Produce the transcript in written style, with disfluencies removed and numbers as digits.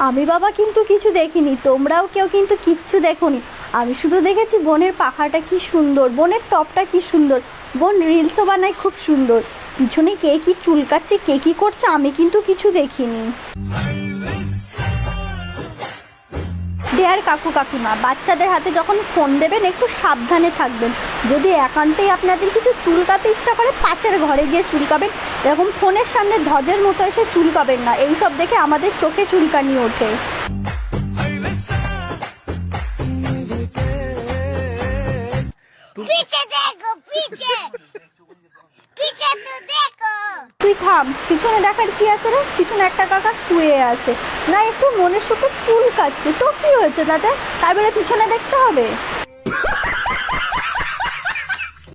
আমি বাবা কিন্তু কিছু দেখিনি, তোমরাও কেউ কিন্তু কিচ্ছু দেখোনি। আমি শুধু দেখেছি বোনের পাখাটা কি সুন্দর, বোনের টপটা কি সুন্দর, বোন রিলসও বানায় খুব সুন্দর। পিছনে কে কি চুলকাচ্ছে, কে কি করছে, আমি কিন্তু কিছু দেখিনি। ডিয়ার কাকু কাকিমা, বাচ্চাদের হাতে যখন ফোন দেবেন একটু সাবধানে থাকবেন। যদি একান্তেই আপনাদের কিছু চুলকাতে ইচ্ছা করে পাশের ঘরে গিয়ে চুলকাবেন, এরকম ফোনের সামনে ধ্বজের মতো এসে চুলকাবেন না। এইসব দেখে আমাদের চোখে চুলকানি ওঠে। पीछे देखो पीछे पीछे तो देखो। তুই থাম, পিছনে দেখার কি আছে রে? পিছনে একটা কাকা শুয়ে আছে, না একটু মনের সুখে চুল কাটছে, তো কি হয়েছে তাতে? তাই বলে পিছনে দেখতে হবে?